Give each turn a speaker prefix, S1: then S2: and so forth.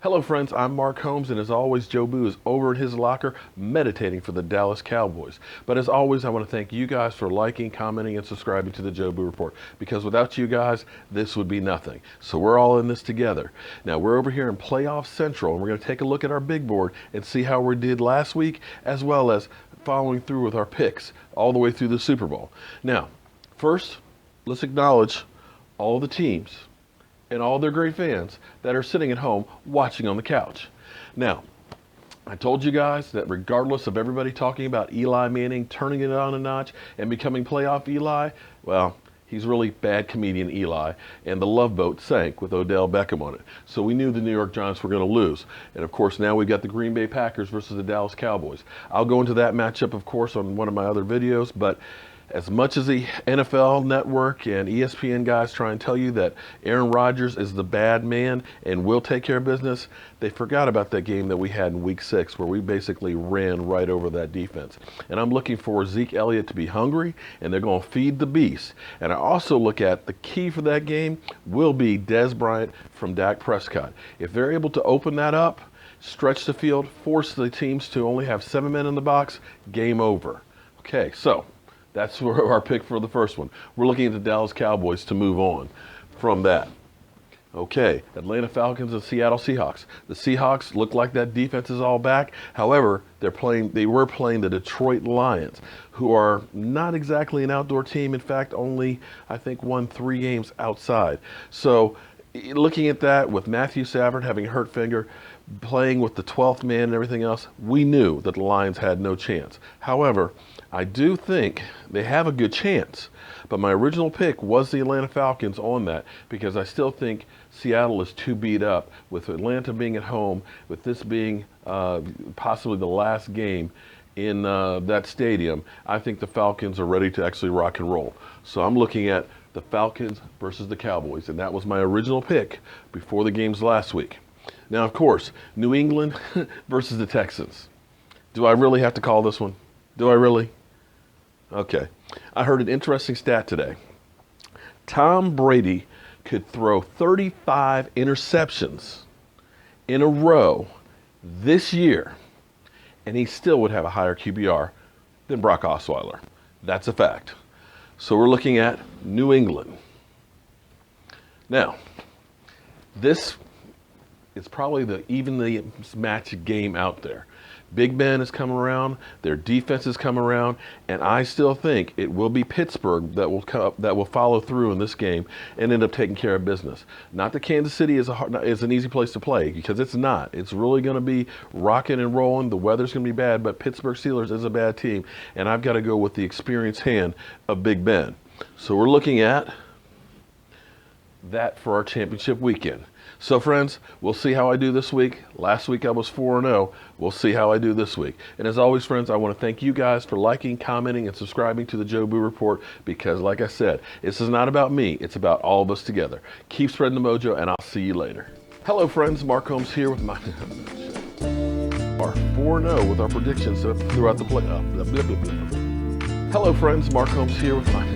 S1: Hello friends, I'm Mark Holmes, and as always, Jobu is over in his locker meditating for the Dallas Cowboys. But as always, I want to thank you guys for liking, commenting, and subscribing to the Jobu Report, because without you guys, this would be nothing. So we're all in this together. Now we're over here in Playoff Central, and we're going to take a look at our big board and see how we did last week, as well as following through with our picks all the way through the Super Bowl. Now, first, let's acknowledge all the teams and all their great fans that are sitting at home watching on the couch. Now, I told you guys that regardless of everybody talking about Eli Manning turning it on a notch and becoming playoff Eli, well, he's really bad comedian Eli, and the Love Boat sank with Odell Beckham on it. So we knew the New York Giants were going to lose. And of course, now we've got the Green Bay Packers versus the Dallas Cowboys. I'll go into that matchup, of course, on one of my other videos, but as much as the NFL Network and ESPN guys try and tell you that Aaron Rodgers is the bad man and will take care of business, they forgot about that game that we had in Week 6 where we basically ran right over that defense. And I'm looking for Zeke Elliott to be hungry, and they're going to feed the beast. And I also look at the key for that game will be Dez Bryant from Dak Prescott. If they're able to open that up, stretch the field, force the teams to only have 7 men in the box, game over. Okay, so that's our pick for the first one. We're looking at the Dallas Cowboys to move on from that. Okay, Atlanta Falcons and Seattle Seahawks. The Seahawks look like that defense is all back. However, they were playing the Detroit Lions, who are not exactly an outdoor team. In fact, only, I think, won 3 games outside. So looking at that with Matthew Stafford having a hurt finger, playing with the 12th man and everything else, we knew that the Lions had no chance. However, I do think they have a good chance, but my original pick was the Atlanta Falcons on that because I still think Seattle is too beat up with Atlanta being at home, with this being possibly the last game in that stadium. I think the Falcons are ready to actually rock and roll. So I'm looking at the Falcons versus the Cowboys, and that was my original pick before the games last week. Now, of course, New England versus the Texans. Do I really have to call this one? Do I really? Okay. I heard an interesting stat today. Tom Brady could throw 35 interceptions in a row this year, and he still would have a higher QBR than Brock Osweiler. That's a fact. So we're looking at New England. Now, this is probably the evenly matched game out there. Big Ben is coming around, their defense is coming around, and I still think it will be Pittsburgh that will follow through in this game and end up taking care of business. Not that Kansas City is an easy place to play, because it's not. It's really going to be rocking and rolling. The weather's going to be bad, but Pittsburgh Steelers is a bad team, and I've got to go with the experienced hand of Big Ben. So we're looking at that for our championship weekend. So friends, we'll see how I do this week. Last week I was 4-0. We'll see how I do this week. And as always, friends, I want to thank you guys for liking, commenting, and subscribing to the Jobu Report, because like I said, this is not about me. It's about all of us together. Keep spreading the mojo, and I'll see you later. Hello friends, Mark Holmes here with my 4-0 with our predictions throughout the play. Hello friends, Mark Holmes here with my